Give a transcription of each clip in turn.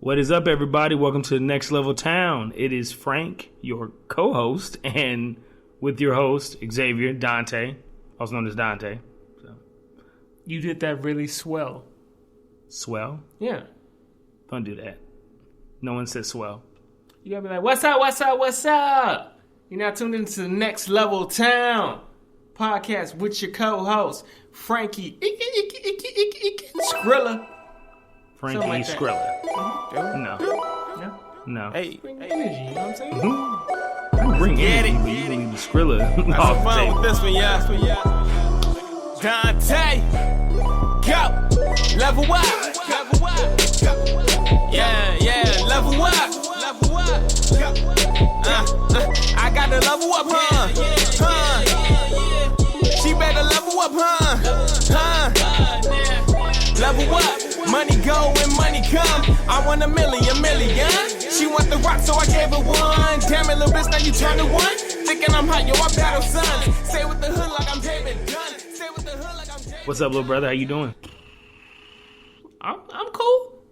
What is up, everybody? Welcome to the Next Level Town. It is Frank, your co-host, and with your host, Xavier, Donte, also known as Donte. So. You did that really swell. Swell? Yeah. Don't do that. No one says swell. You gotta be like, what's up, what's up, what's up? You're now tuned into the Next Level Town podcast with your co-host, Frankie Skrilla. Frankie like Skrilla. No. Hey, bring energy, you know what I'm saying? Mm-hmm. Bring energy, but you need the Skrilla. Have some fun with this one, yeah. Donte, go, level up. Yeah, level up. I gotta level up, huh? She better level up, huh? Level up. Money go and money come. I want a million. She want the rock, so I gave her one. Damn it, little bitch, now you turn to one. Thinking I'm hot, yo, I battle sons. Stay with the hood like I'm David Dunn. Stay with the hood like I'm David. What's up, little brother? How you doing? I'm cool.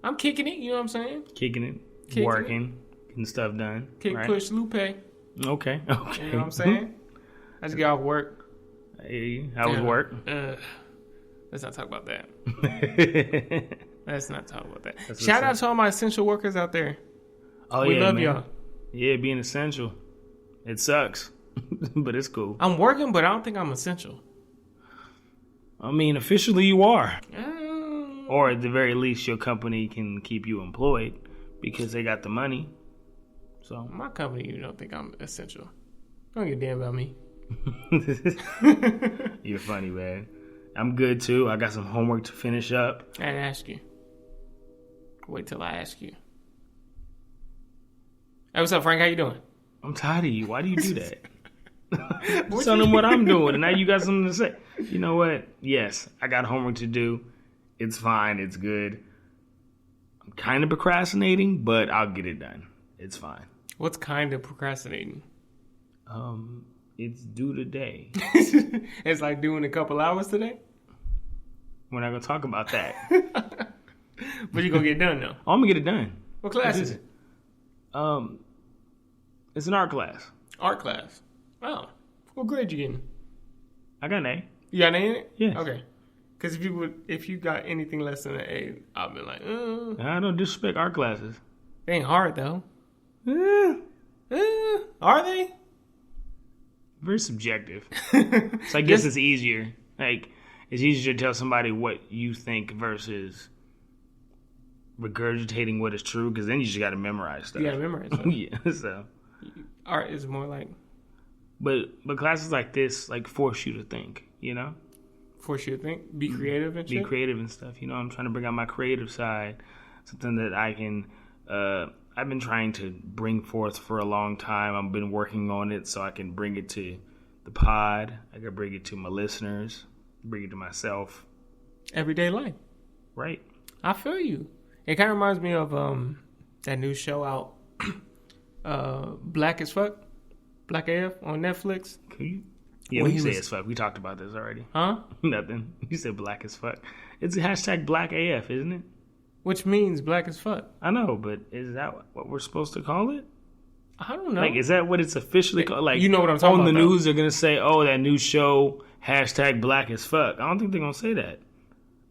I'm kicking it, you know what I'm saying? Kicking it. Working. Getting stuff done. Kick, right? Push, Lupe. Okay. You know what I'm saying? I just got off work. Hey, how was work? Let's not talk about that. Let's not talk about that. Shout out to all my essential workers out there. Oh, we love man. y'all. Yeah, being essential. It sucks, but it's cool. I'm working, but I don't think I'm essential. I mean, officially you are. Or at the very least, your company can keep you employed because they got the money. So my company, you don't think I'm essential. Don't give a damn about me. You're funny, man. I'm good, too. I got some homework to finish up. I didn't ask you. Wait till I ask you. Hey, what's up, Frank? How you doing? I'm tired of you. Why do you do that? Tell them what I'm doing, and now you got something to say. You know what? Yes, I got homework to do. It's fine. It's good. I'm kind of procrastinating, but I'll get it done. It's fine. What's kind of procrastinating? It's due today. It's like doing a couple hours today? We're not going to talk about that. But you're going to get it done, though. Oh, I'm going to get it done. What class is it? It's an art class. Art class? Oh. What grade you getting? I got an A. You got an A in it? Yeah. Okay. Because if you got anything less than an A, I'll be like, I don't disrespect art classes. They ain't hard, though. Are they? Very subjective. So I guess it's easier. Like, it's easier to tell somebody what you think versus regurgitating what is true, because then you just got to memorize stuff. You got to memorize stuff. Yeah, so. Art is more like... But classes like this, like, force you to think, you know? Force you to think? Be creative and shit? Be creative and stuff. You know, I'm trying to bring out my creative side. Something that I can... I've been trying to bring forth for a long time. I've been working on it so I can bring it to the pod. I can bring it to my listeners. Bring it to myself. Everyday life. Right. I feel you. It kind of reminds me of that new show out, Black as Fuck, BlackAF on Netflix. Yeah, we say as fuck. We talked about this already. Huh? Nothing. You said black as fuck. It's a hashtag BlackAF, isn't it? Which means black as fuck. I know, but is that what we're supposed to call it? I don't know. Like, is that what it's officially called? Like, you know what I'm talking about. On the news, they're going to say, oh, that new show, hashtag black as fuck. I don't think they're going to say that.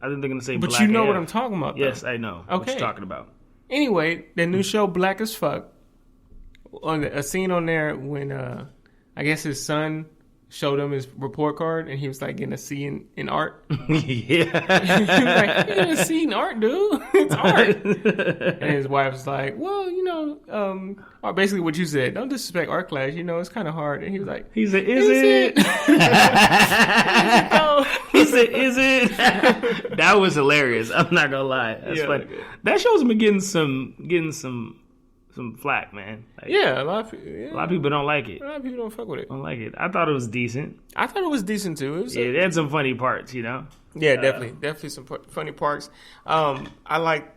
I think they're going to say but black you know AF. what I'm talking about, though. Yes, I know what you're talking about. Anyway, the new show, Black as Fuck, on a scene on there when, I guess his son showed him his report card, and he was like getting a C in art. Yeah. He was like, you getting a C in art, dude? It's art. And his wife was like, well, you know, or basically what you said, don't disrespect art class, you know, it's kind of hard. And he was like, he said, is it? He said, is it? That was hilarious. I'm not gonna lie. That's funny. That show's been getting some flack, man. Like, yeah, a lot of people don't like it. A lot of people don't fuck with it. Don't like it. I thought it was decent. I thought it was decent too. It had some funny parts, you know. Yeah, definitely some funny parts. I like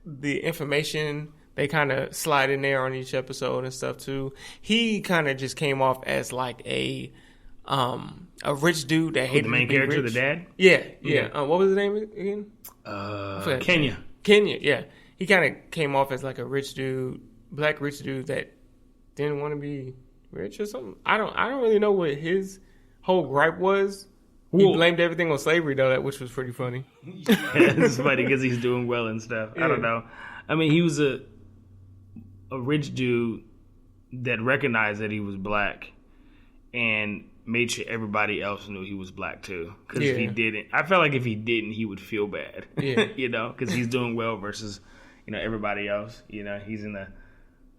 the information they kind of slide in there on each episode and stuff too. He kind of just came off as like a rich dude that hated the main character, rich. The dad. Yeah. What was his name again? Kenya. Yeah. he kind of came off as like a rich dude, black rich dude that didn't want to be rich or something. I don't really know what his whole gripe was. He blamed everything on slavery though, which was pretty funny. Yeah, it's funny because he's doing well and stuff. I don't know. I mean, he was a rich dude that recognized that he was black and made sure everybody else knew he was black too. Because if he didn't, I felt like if he didn't, he would feel bad. Yeah. You know, because he's doing well versus, you know, everybody else. You know, he's in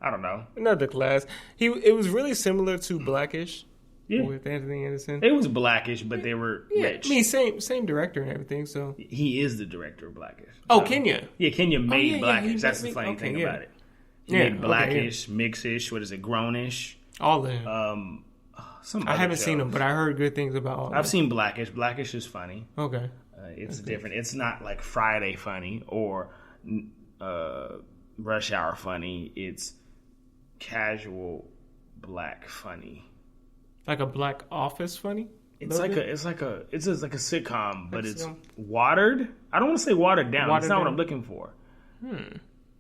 I don't know, another class. It was really similar to BlackAF. Yeah. With Anthony Anderson. It was BlackAF, but they were rich. I mean, same director and everything, so. He is the director of BlackAF. Oh, Kenya. Yeah, Kenya made BlackAF. That's the funny thing about it. He made BlackAF, Mixish, what is it, Grownish. All of them. I haven't seen them, but I heard good things about all of them. I've seen BlackAF. BlackAF is funny. Okay. It's different. It's not like Friday funny or Rush Hour funny. It's casual black funny. Like a Black Office funny? It's like a sitcom, but it's watered. I don't want to say watered down. That's not what I'm looking for.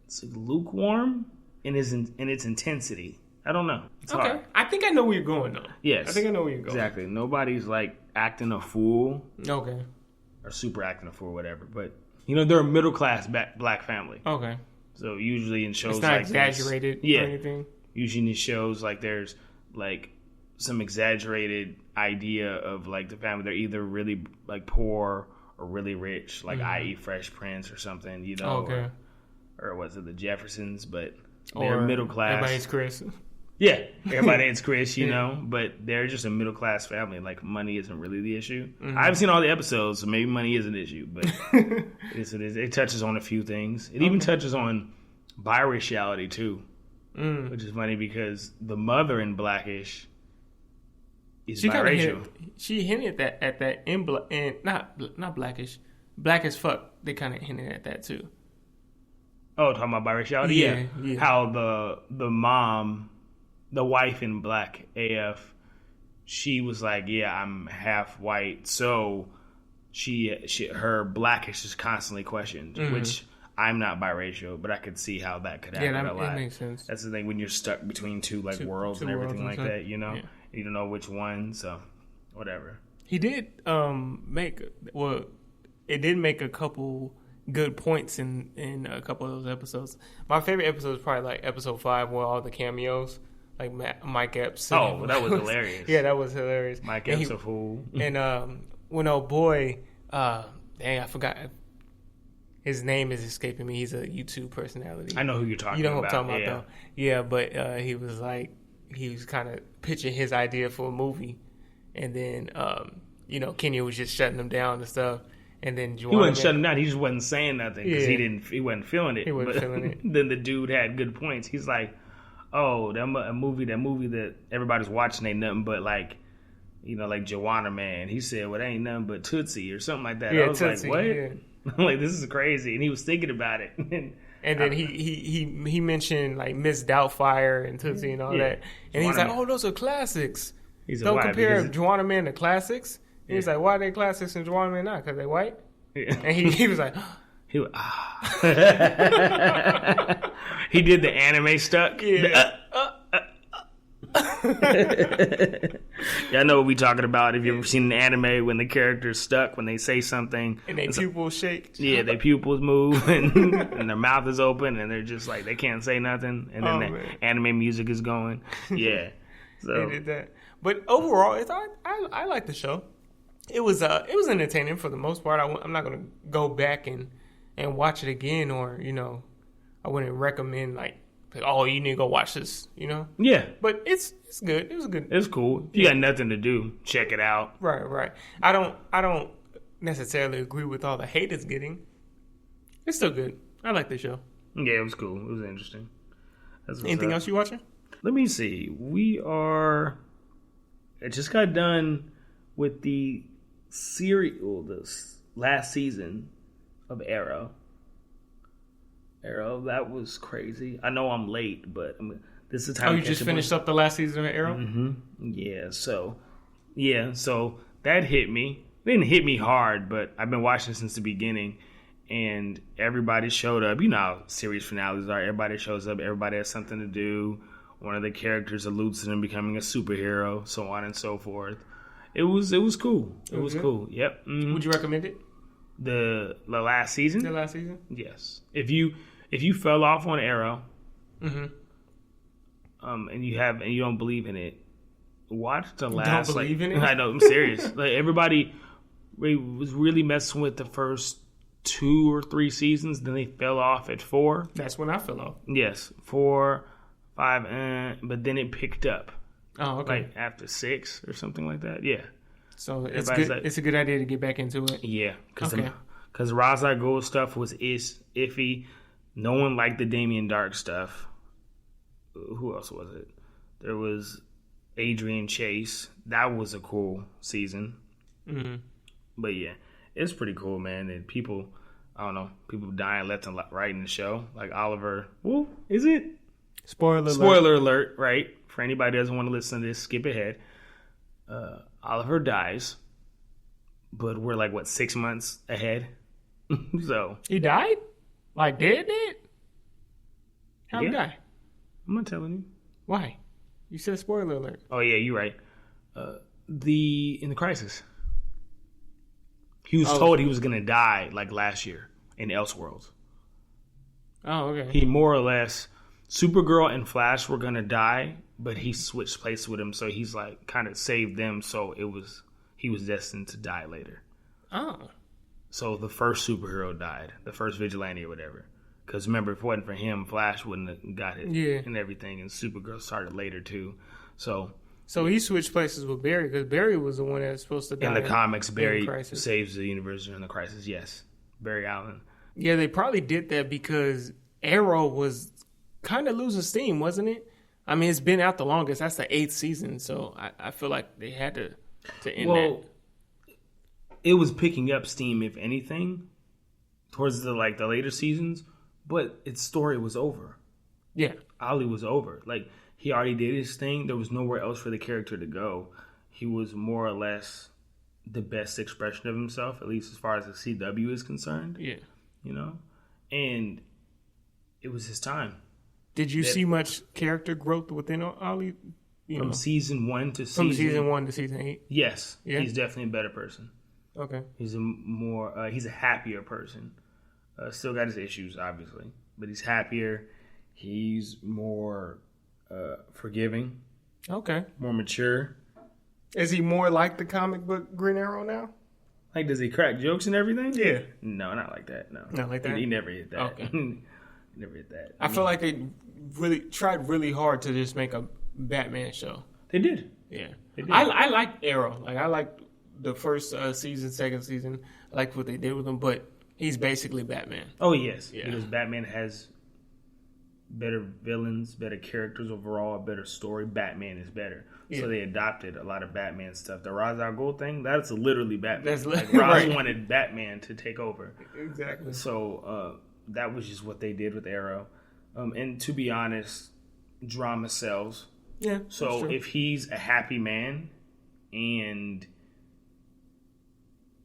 It's lukewarm in its intensity. I don't know. It's hard. I think I know where you're going though. Yes. I think I know where you're going. Exactly. Nobody's like acting a fool. Okay. Or super acting a fool or whatever. But, you know, they're a middle class black family. Okay. So usually in shows it's not like exaggerated or anything. Usually in shows like there's like some exaggerated idea of like the family. They're either really like poor or really rich, like i.e. Fresh Prince or something, you know. Okay. Or was it the Jeffersons? But they're middle class. Everybody's Chris. Yeah, everybody hates Chris, you know, but they're just a middle class family. Like money isn't really the issue. Mm-hmm. I haven't seen all the episodes, so maybe money is an issue, but it touches on a few things. It even touches on biraciality too, which is funny because the mother in BlackAF is biracial. She hinted at that in not BlackAF, Black as Fuck. They kind of hinted at that too. Oh, talking about biraciality? Yeah. How the mom, the wife in BlackAF, she was like, yeah, I'm half white, so her blackish is constantly questioned, which I'm not biracial, but I could see how that could happen a lot. That makes sense. That's the thing when you're stuck between two worlds and everything like that, you know? Yeah. You don't know which one, so whatever. He did it did make a couple good points in a couple of those episodes. My favorite episode is probably like episode 5 where all the cameos, like Mike Epps. Oh, that was hilarious. Yeah, that was hilarious. Mike Epps a fool. And when old boy, dang, I forgot. His name is escaping me. He's a YouTube personality. I know who you're talking about. You know who I'm talking about, though. Yeah, but he was like, he was kind of pitching his idea for a movie. And then, Kenya was just shutting him down and stuff. And then he wasn't shutting him down. He just wasn't saying nothing because he wasn't feeling it. He wasn't feeling it. Then the dude had good points. He's like, oh, that movie that everybody's watching ain't nothing but like, like Joanna Man. He said, well, that ain't nothing but Tootsie or something like that. Yeah, I was Tootsie, like, what? Yeah. I'm like, this is crazy. And he was thinking about it. And then he mentioned like Miss Doubtfire and Tootsie and all that. And he's like, oh, those are classics. Don't compare Joanna Man to classics. And he's like, why are they classics and Joanna Man not? Because they white? Yeah. And he was like, he did the anime stuck. Yeah. Y'all know what we talking about. If you ever seen an anime when the character's stuck when they say something and their pupils shake. Yeah, their pupils move and their mouth is open and they're just like they can't say nothing and then the anime music is going. Yeah, so they did that. But overall, I like the show. It was entertaining for the most part. I'm not gonna go back and watch it again, or I wouldn't recommend like, oh, you need to go watch this, Yeah. But it's good. It was good. It's cool. If you got nothing to do, check it out. Right. I don't necessarily agree with all the hate it's getting. It's still good. I like the show. Yeah, it was cool. It was interesting. Anything else you watching? Let me see. I just got done with the this last season of Arrow. That was crazy. I know I'm late, but this is time. Oh, you just finished up the last season of Arrow? Mm-hmm. So that hit me. It didn't hit me hard, but I've been watching since the beginning, and everybody showed up. You know how series finales are. Everybody shows up. Everybody has something to do. One of the characters alludes to them becoming a superhero, so on and so forth. It was cool. It was cool. Yep. Mm-hmm. Would you recommend it? The last season? The last season? Yes. If you fell off on Arrow, and you don't believe in it, watch the last. Don't believe in it? I know. I'm serious. Like everybody was really messing with the first 2 or 3 seasons. Then they fell off at 4. That's when I fell off. Yes, 4, 5, but then it picked up. Oh, okay. Like after 6 or something like that. Yeah. So it's good. Like, it's a good idea to get back into it. Yeah, because Ra's al Ghul stuff was iffy. No one liked the Damien Dark stuff. Who else was it? There was Adrian Chase. That was a cool season. Mm-hmm. But yeah, it's pretty cool, man. And people, I don't know, people dying left and right in the show. Like Oliver. Woo, is it? Spoiler alert, right? For anybody who doesn't want to listen to this, skip ahead. Oliver dies, but we're like, 6 months ahead? So he died? Like dead? How'd he die? I'm not telling you. Why? You said spoiler alert. Oh, yeah, you're right. In the Crisis. He was told he was going to die like last year in Elseworlds. Oh, okay. He more or less, Supergirl and Flash were going to die, but he switched places with him, so he's like kind of saved them, so he was destined to die later. Oh. So the first superhero died, the first vigilante or whatever. Because remember, if it wasn't for him, Flash wouldn't have got it and everything, and Supergirl started later too. So he switched places with Barry, because Barry was the one that was supposed to die. In the comics, Barry saves the universe in the Crisis, yes. Barry Allen. Yeah, they probably did that because Arrow was kind of losing steam, wasn't it? I mean, it's been out the longest. That's the 8th season, so I feel like they had to end that. It was picking up steam, if anything, towards the later seasons, but its story was over. Yeah. Ollie was over. Like, he already did his thing. There was nowhere else for the character to go. He was more or less the best expression of himself, at least as far as the CW is concerned. Yeah. You know? And it was his time. Did you see much character growth within Ollie? From season 1 to From season 1 to season 8? Yes. Yeah. He's definitely a better person. Okay. He's he's a happier person. Still got his issues, obviously, but he's happier. He's more forgiving. Okay. More mature. Is he more like the comic book Green Arrow now? Like, does he crack jokes and everything? Yeah. No, not like that. No. Not like that? He never hit that. Okay. Never hit that. I feel like they really tried really hard to just make a Batman show. They did. Yeah. They did. I like Arrow. Like, I like the first season, second season. I like what they did with him, but he's basically Batman. Oh, yes. Yeah. Because Batman has better villains, better characters overall, a better story. Batman is better. Yeah. So they adopted a lot of Batman stuff. The Ra's al Ghul thing, that's literally Batman. That's like Ra's wanted Batman to take over. Exactly. So that was just what they did with Arrow. And to be honest, drama sells. Yeah. So if he's a happy man and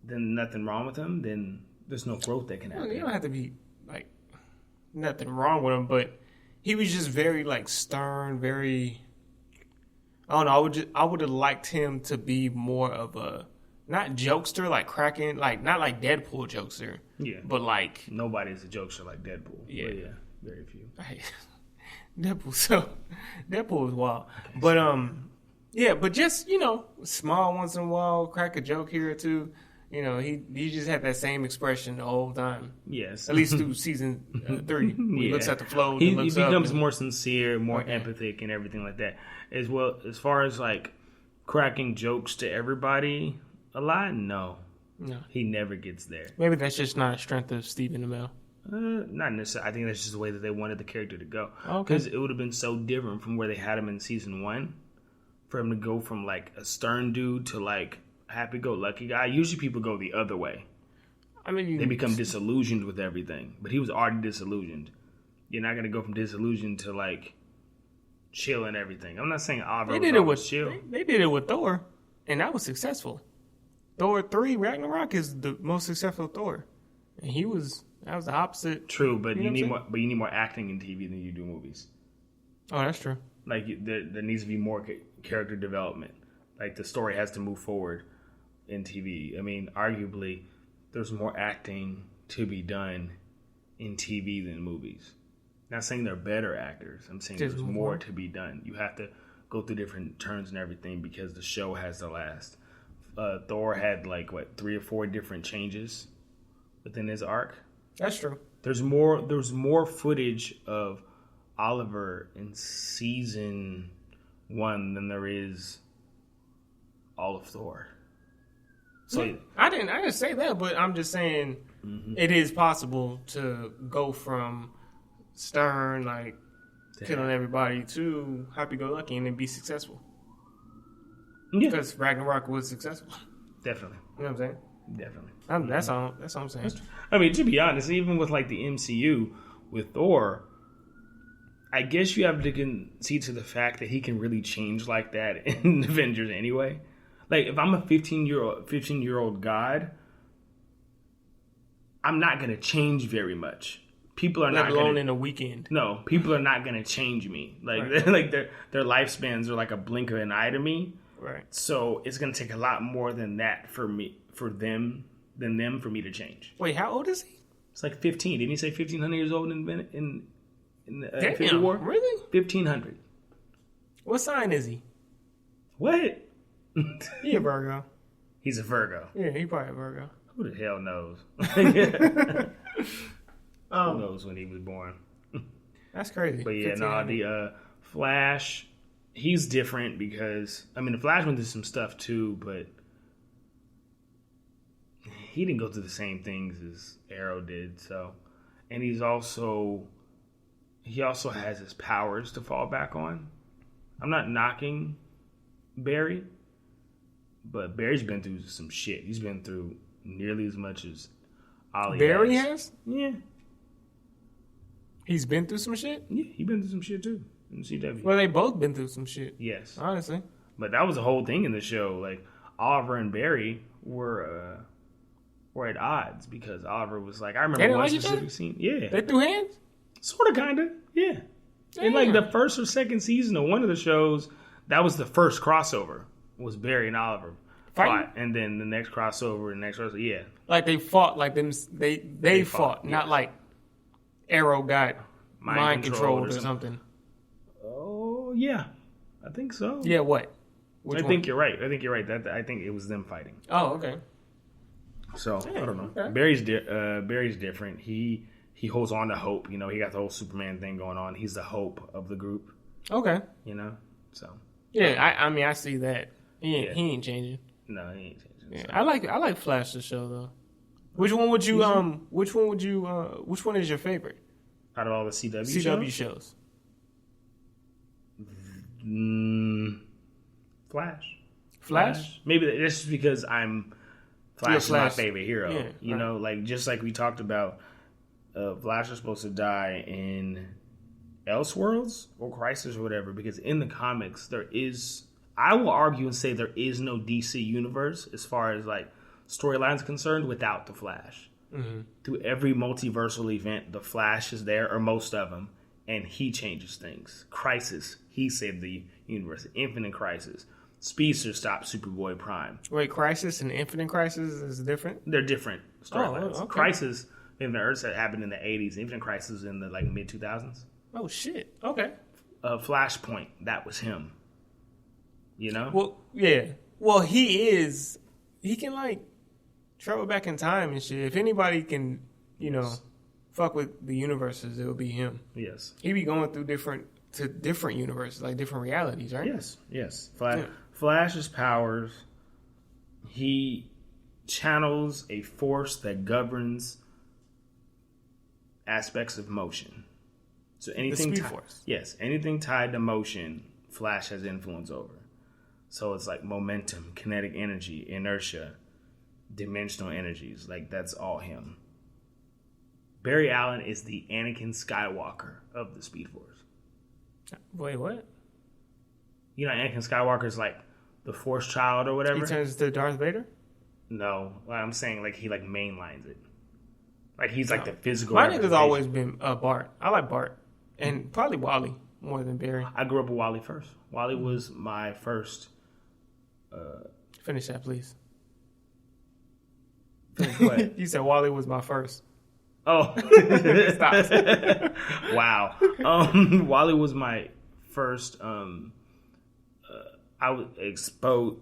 then nothing wrong with him, then there's no growth that can happen. You don't have to be like nothing wrong with him, but he was just very like stern, very. I don't know. I would have liked him to be more of a not jokester, like cracking, like not like Deadpool jokester. Yeah, but like nobody's a jokester like Deadpool. Yeah, but yeah, very few. Deadpool is wild, but yeah, but just small once in a while, crack a joke here or two. He just had that same expression the whole time. Yes. At least through season 3. He looks at the flow. He becomes more sincere, more empathic, and everything like that. As well, as far as like cracking jokes to everybody a lot, no. He never gets there. Maybe that's just not a strength of Stephen Amell. Not necessarily. I think that's just the way that they wanted the character to go. Because it would have been so different from where they had him in season 1. For him to go from like a stern dude to like happy-go-lucky guy. Usually people go the other way. I mean, they become disillusioned with everything. But he was already disillusioned. You're not going to go from disillusioned to like chill and everything. I'm not saying Oliver was chill. They did it with Thor, and that was successful. Thor 3 Ragnarok is the most successful Thor, and he was That was the opposite. True, but you need more. But you need more acting in TV than you do movies. Oh, that's true. Like there needs to be more character development. Like the story has to move forward in TV. I mean, arguably, there's more acting to be done in TV than movies. Not saying they're better actors. I'm saying there's more to be done. You have to go through different turns and everything because the show has to last. Thor had 3 or 4 different changes within his arc. That's true. There's more footage of Oliver in season 1 than there is all of Thor. So I didn't say that, but I'm just saying it is possible to go from stern, killing everybody, to happy-go-lucky and then be successful. Yeah. Because Ragnarok was successful. Definitely. You know what I'm saying? Definitely. That's all I'm saying. I mean, to be honest, even with the MCU, with Thor, I guess you have to concede to the fact that he can really change like that in Avengers anyway. Like, if I'm a 15-year-old god, I'm not going to change very much. People are not alone in a weekend. No, people are not going to change me. Like, right. their lifespans are like a blink of an eye to me. Right. So it's going to take a lot more than that for me for me to change. Wait, how old is he? It's like 15. Didn't he say 1,500 years old in the Infinity War? Really? 1,500. What sign is he? What? He a Virgo. He's a Virgo. Yeah, he probably a Virgo. Who the hell knows? Who knows when he was born? That's crazy. But yeah, the Flash, he's different because, I mean, the Flash went through some stuff too, but he didn't go through the same things as Arrow did. So, and he also has his powers to fall back on. I'm not knocking Barry, but Barry's been through some shit. He's been through nearly as much as Ollie Barry has? Yeah. He's been through some shit? Yeah, he's been through some shit too in CW. Well, they both been through some shit. Yes. Honestly. But that was the whole thing in the show. Like, Oliver and Barry were at odds because Oliver was like, I remember one specific scene. Yeah. They threw hands? Sort of, kind of. Yeah. Damn. In like the first or second season of one of the shows, that was the first crossover, was Barry and Oliver fought. And then the next crossover, yeah. Like they fought, like them, they fought, yes. not like Arrow got mind controlled or something. Oh, yeah. I think so. Yeah, what? I think you're right. I think it was them fighting. Oh, okay. So, I don't know. Okay. Barry's different. He holds on to hope. You know, he got the whole Superman thing going on. He's the hope of the group. Okay. You know? So. Yeah, I mean, I see that. He ain't changing. No, he ain't changing. Yeah, so. I like Flash the show though. Which one is your favorite? Out of all the CW shows? Flash? Maybe that's just because Flash is my favorite hero. Yeah, you know, like just like we talked about, Flash is supposed to die in Elseworlds or Crisis or whatever, because in the comics I will argue and say there is no DC universe as far as like storylines concerned without the Flash. Mm-hmm. Through every multiversal event, the Flash is there, or most of them, and he changes things. Crisis, he saved the universe. Infinite Crisis, Speedster stopped Superboy Prime. Wait, Crisis and Infinite Crisis is different? They're different storylines. Oh, okay. Crisis in the Earth that happened in the 80s. Infinite Crisis in the mid 2000s. Oh shit. Okay. Flashpoint, that was him. You know? Well, yeah. Well, he can like travel back in time and shit. If anybody can, fuck with the universes, it would be him. Yes. He be going through different universes, like different realities, right? Yes. Flash's powers, he channels a force that governs aspects of motion. So anything the speed force. Yes, anything tied to motion, Flash has influence over. So it's like momentum, kinetic energy, inertia, dimensional energies. Like, that's all him. Barry Allen is the Anakin Skywalker of the Speed Force. Wait, what? You know, Anakin Skywalker is like the Force child or whatever. He turns to Darth Vader? No, I'm saying like he like mainlines it. Like, he's like the physical. My nigga's always been Bart. I like Bart. And probably Wally more than Barry. I grew up with Wally first. Wally was my first. Finish that, please. What? You said Wally was my first. Oh. Stop. Wow. Wally was my first. I was exposed.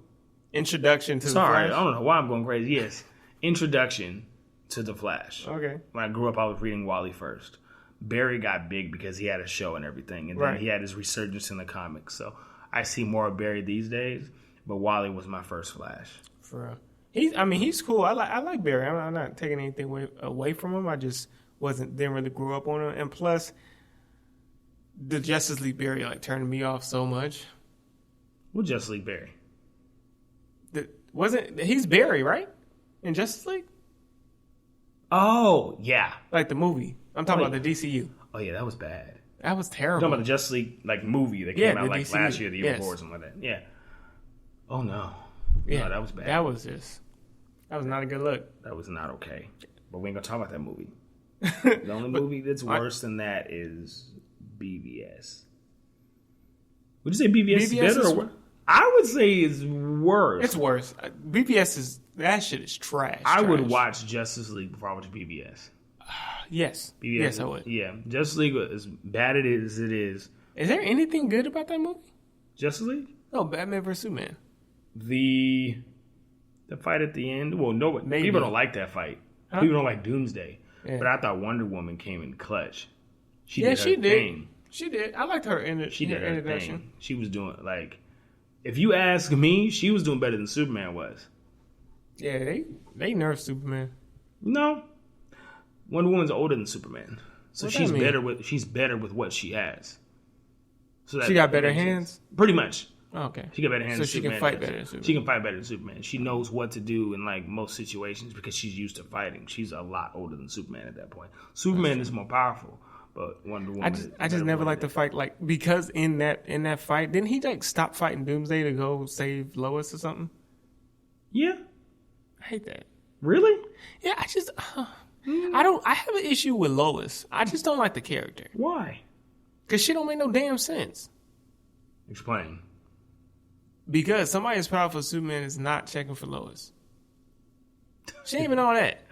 Introduction to the Sorry, Flash. I don't know why I'm going crazy. Yes. Introduction to the Flash. Okay. When I grew up, I was reading Wally first. Barry got big because he had a show and everything, and then he had his resurgence in the comics. So I see more of Barry these days, but Wally was my first Flash. For real. He's cool. I like Barry. I'm not taking anything away from him. I just didn't really grow up on him. And plus, the Justice League Barry turned me off so much. Well, Justice League Barry. He's Barry, right? In Justice League? Oh, yeah. Like the movie. I'm talking about the DCU. Oh, yeah, that was bad. That was terrible. You're talking about the Justice League movie that came out DCU. last year, the year before, or something like that. Yeah. Oh, no. Yeah, no, that was bad. That was not a good look. That was not okay. But we ain't going to talk about that movie. The only movie that's worse than that is BVS. Would you say BVS is better or worse? I would say it's worse. It's worse. That shit is trash. I would watch Justice League before I watch BVS. Yes. BVS, yes, I would. Yeah. Justice League, as bad as it is. Is there anything good about that movie? Justice League? No, Batman vs. Superman. The fight at the end. Well, no, people don't like that fight. Huh? People don't like Doomsday. Yeah. But I thought Wonder Woman came in clutch. She did. She did. I liked her introduction. Thing. She was doing if you ask me, she was doing better than Superman was. Yeah, they nerfed Superman. No, Wonder Woman's older than Superman, so she's better with what she has. So she got better hands. Pretty much. Oh, okay. She got better hands. So she can fight better than Superman. She can fight better than Superman. She knows what to do in most situations because she's used to fighting. She's a lot older than Superman at that point. Superman is more powerful. But Wonder Woman. I just never liked the fight, because in that fight, didn't he stop fighting Doomsday to go save Lois or something? Yeah, I hate that. Really? Yeah, I have an issue with Lois. I just don't like the character. Why? Because she don't make no damn sense. Explain. Because somebody as powerful as Superman is not checking for Lois. She ain't even all that.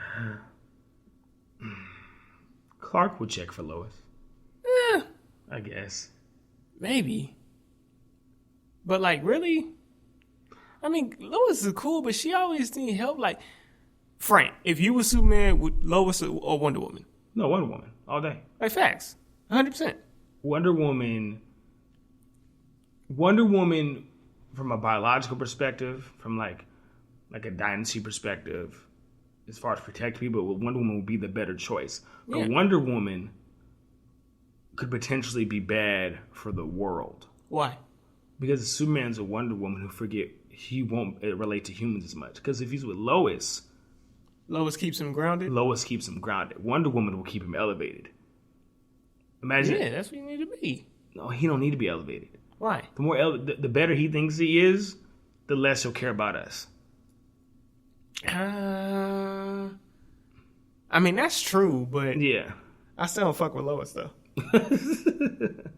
Clark would check for Lois. I guess. Maybe. But really? I mean, Lois is cool, but she always needs help. Frank, if you were Superman, would Lois or Wonder Woman? No, Wonder Woman. All day. Facts. 100%. Wonder Woman, from a biological perspective, from a dynasty perspective, as far as protect people, Wonder Woman would be the better choice. But Wonder Woman could potentially be bad for the world. Why? Because Superman's a Wonder Woman he won't relate to humans as much. Because if he's with Lois keeps him grounded? Lois keeps him grounded. Wonder Woman will keep him elevated. Imagine. Yeah, that's what you need to be. No, he don't need to be elevated. Why? The better he thinks he is, the less he'll care about us. That's true, but yeah, I still don't fuck with Lois though. Could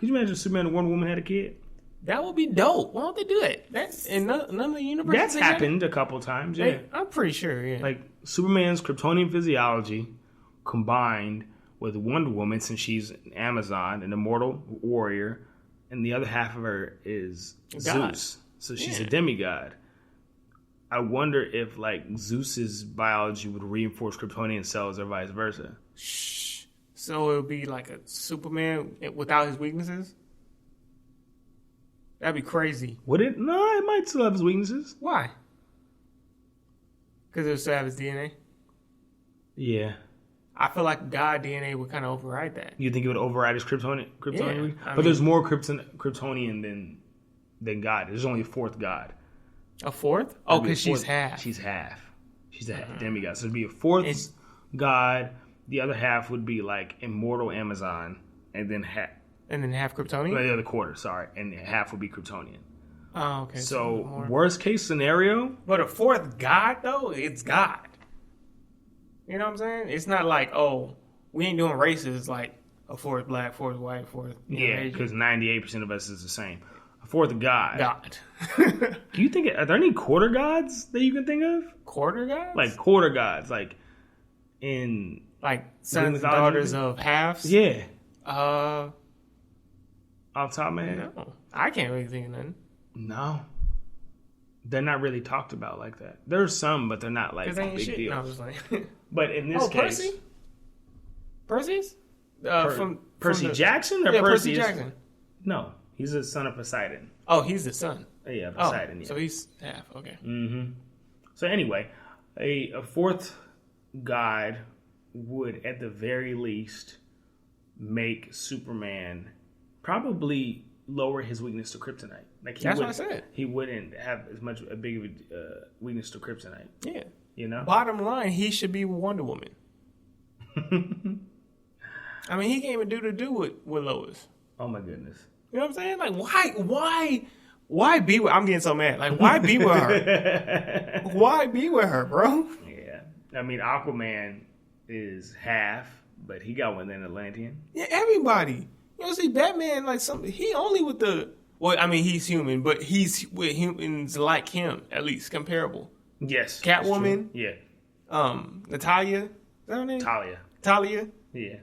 you imagine if Superman and Wonder Woman had a kid? That would be dope. Why don't they do that? That's in none of the universes. That's happened a couple times. Yeah, I'm pretty sure. Yeah, Superman's Kryptonian physiology combined with Wonder Woman, since she's an Amazon, an immortal warrior, and the other half of her is Zeus, so she's a demigod. I wonder if Zeus's biology would reinforce Kryptonian cells or vice versa. So it would be like a Superman without his weaknesses? That'd be crazy. Would it? No, it might still have his weaknesses. Why? Because it would still have his DNA? Yeah. I feel like God DNA would kind of override that. You think it would override his Kryptonian? Yeah, But there's more Kryptonian than God. There's only a fourth God. A fourth? Oh, because she's half. She's half. She's a demigod. So it'd be a fourth God. The other half would be immortal Amazon, and then half. And then half Kryptonian? The other quarter, sorry. And half would be Kryptonian. Oh, okay. So worst case scenario. But a fourth God, though, it's God. You know what I'm saying? It's not like, oh, we ain't doing races like a fourth black, fourth white, fourth. Yeah, because 98% of us is the same. A fourth god. God. Do you think are there any quarter gods that you can think of? Quarter gods? Like quarter gods, like in like sons and daughters of halves? Yeah. Uh, off the top of my head? No. I can't really think of nothing. No. They're not really talked about like that. There's some, but they're not like a big shit. deal. No, I was like, but in this case, Percy's? Percy Jackson or Percy Jackson? No, he's a son of Poseidon. Oh, he's the son. Yeah, Poseidon. Yeah. So he's half. Okay. Mm-hmm. So anyway, a fourth god would, at the very least, make Superman probably lower his weakness to kryptonite. Like that's what I said. He wouldn't have as much a big of a weakness to kryptonite. Yeah. You know. Bottom line, he should be Wonder Woman. I mean, he can't even do with Lois. Oh my goodness. You know what I'm saying? Like, why be with? I'm getting so mad. Like, why be with her? Why be with her, bro? Yeah. I mean, Aquaman is half, but he got one in Atlantean. Yeah, everybody. You know, see, Batman, like, he only with the. Well, I mean, he's human, but he's with humans like him, at least comparable. Yes. Catwoman. Yeah. Natalia. Is that her name? Talia. Yeah.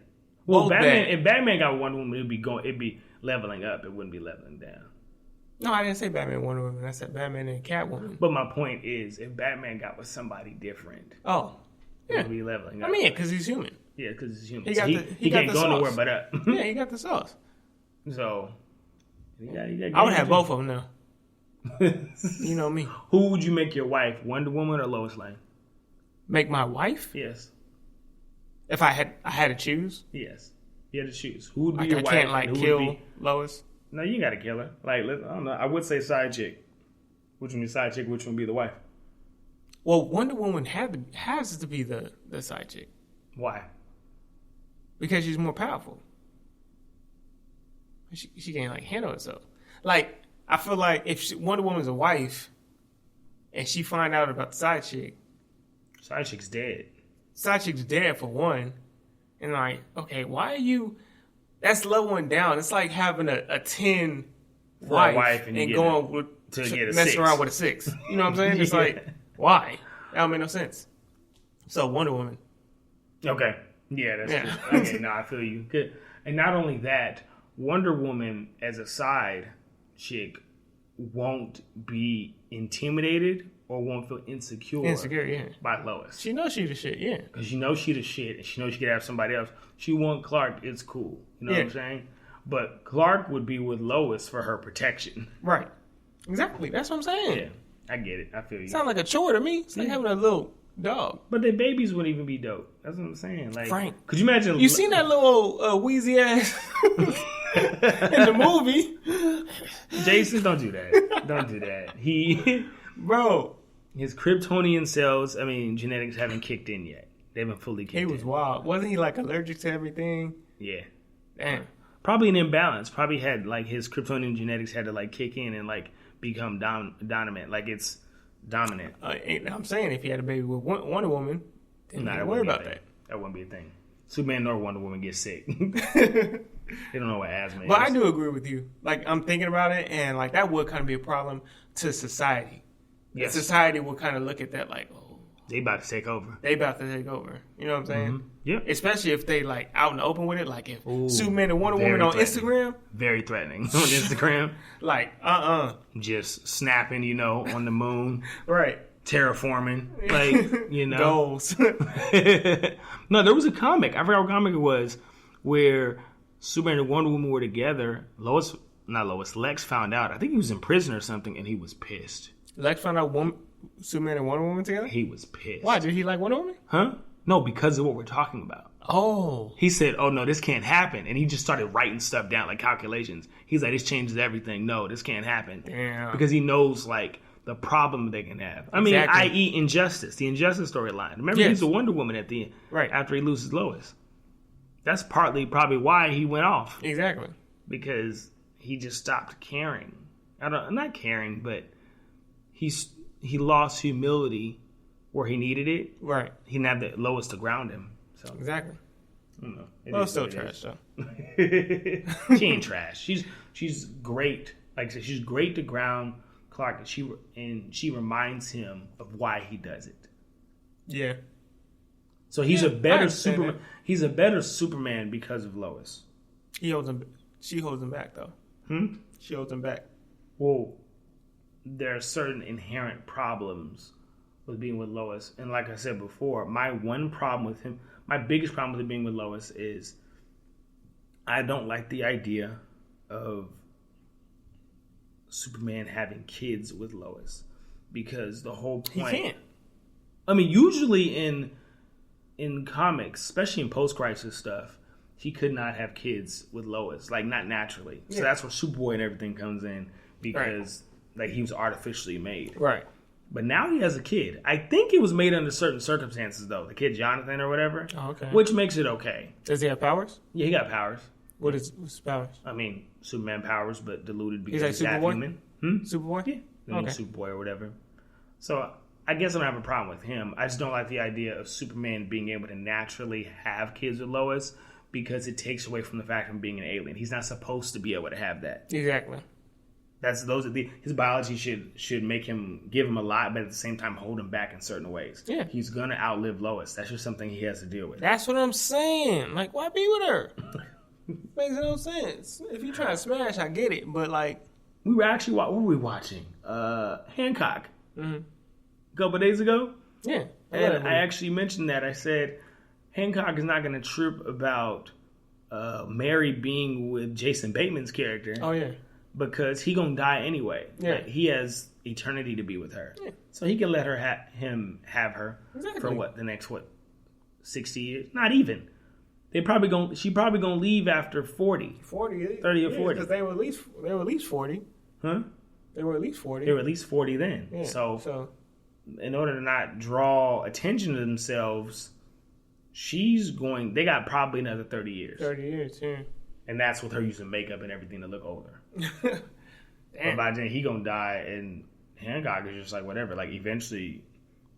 Well, Batman. If Batman got Wonder Woman, it'd be leveling up. It wouldn't be leveling down. No, I didn't say Batman Wonder Woman. I said Batman and Catwoman. But my point is, if Batman got with somebody different, it would be leveling up. I mean, yeah, because he's human. Yeah, because he's human. He can't go nowhere but up. Yeah, he got the sauce. So, I would have both of them now. You know me. Who would you make your wife, Wonder Woman or Lois Lane? Make my wife? Yes. If I had to choose? Yes. You had to choose. Who would be your wife? I can't kill Lois. No, you got to kill her. Like, I don't know. I would say side chick. Which one be side chick? Which one be the wife? Well, Wonder Woman has to be the side chick. Why? Because she's more powerful. She can't handle herself. Like, I feel like if Wonder Woman's a wife and she find out about the side chick, side chick's dead. Side chick's dead for one, and like, okay, why are you? That's leveling down. It's like having a 10 wife and going to get a 6. Around with a 6. You know what I'm saying? It's like, why? That don't make no sense. So Wonder Woman. Okay. Yeah, that's good. Okay, no, I feel you. Good. And not only that, Wonder Woman as a side chick won't be intimidated or won't feel insecure by Lois. She knows she the shit, yeah. Because she knows she the shit and she knows she could have somebody else. She want Clark, it's cool. You know what I'm saying? But Clark would be with Lois for her protection. Right. Exactly. That's what I'm saying. Yeah, I get it. I feel you. Sounds like a chore to me. It's like having a little dog. But their babies wouldn't even be dope. That's what I'm saying. Like, Frank. Could you imagine? You seen that little wheezy ass in the movie? Jason, don't do that. Don't do that. Bro. His Kryptonian cells, genetics haven't kicked in yet. They haven't fully kicked in. He was wild. Wasn't he allergic to everything? Yeah. Damn. Probably an imbalance. Probably had his Kryptonian genetics had to kick in and become dominant. It's dominant. I'm saying if he had a baby with Wonder Woman, then don't worry about that. That wouldn't be a thing. Superman nor Wonder Woman get sick. They don't know what asthma is. But I do agree with you. I'm thinking about it, and that would kind of be a problem to society. Yes. Society would kind of look at that they about to take over. You know what I'm saying? Mm-hmm. Yeah. Especially if they out in the open with it. If Superman and Wonder Woman on Instagram. Very threatening on Instagram. Just snapping, on the moon. Right. Terraforming. Goals. No, there was a comic. I forgot what comic it was where Superman and Wonder Woman were together. Lex found out. I think he was in prison or something, and he was pissed. Lex found out Superman and Wonder Woman together? He was pissed. Why? Did he like Wonder Woman? Huh? No, because of what we're talking about. Oh. He said, oh, no, this can't happen. And he just started writing stuff down, calculations. He's like, this changes everything. No, this can't happen. Yeah. Because he knows, the problem they can have. I.e. Injustice, the Injustice storyline. Remember, he's a Wonder Woman at the end. Right. After he loses Lois. That's partly probably why he went off. Exactly. Because he just stopped caring. Not caring, but he lost humility where he needed it. Right. He didn't have the Lois to ground him. So Exactly. I don't know. Lois still trash though. She ain't trash. She's great. Like I said, she's great to ground Clark, and she reminds him of why he does it. Yeah. So he's a better Superman. He's a better Superman because of Lois. She holds him back though. She holds him back. Well, there are certain inherent problems with being with Lois, and like I said before, my biggest problem with being with Lois is I don't like the idea of Superman having kids with Lois, because the whole point. He can't. I mean, usually in comics, especially in post-crisis stuff, he could not have kids with Lois, like not naturally. Yeah. So that's where Superboy and everything comes in, because like he was artificially made. Right. But now he has a kid. I think it was made under certain circumstances, though. The kid Jonathan or whatever. Oh, okay. Which makes it okay. Does he have powers? Yeah, he got powers. What's his powers? I mean, Superman powers, but diluted because he's like half human. Superboy? Yeah. Okay. Superboy or whatever. So I guess I don't have a problem with him. I just don't like the idea of Superman being able to naturally have kids with Lois, because it takes away from the fact of him being an alien. He's not supposed to be able to have that. Exactly. His biology should make him, give him a lot, but at the same time hold him back in certain ways. Yeah. He's gonna outlive Lois. That's just something he has to deal with. That's what I'm saying. Like, why be with her? Makes no sense. If you try to smash, I get it, but like, we were actually what were we watching? Hancock. A couple of days ago. Yeah. And I actually mentioned that. I said Hancock is not gonna trip about Mary being with Jason Bateman's character. Oh yeah. Because he gonna die anyway. Yeah. Like, he has eternity to be with her. Yeah. So he can let her have her for the next 60 years? Not even. She probably gonna leave after 30 or 40. Because they were at least 40. Huh? They were at least 40. They were at least 40 then. Yeah. So in order to not draw attention to themselves, they got probably another 30 years. 30 years, yeah. And that's with her using makeup and everything to look older. But by then, he gonna die, and Hancock is just like, whatever. Like, eventually,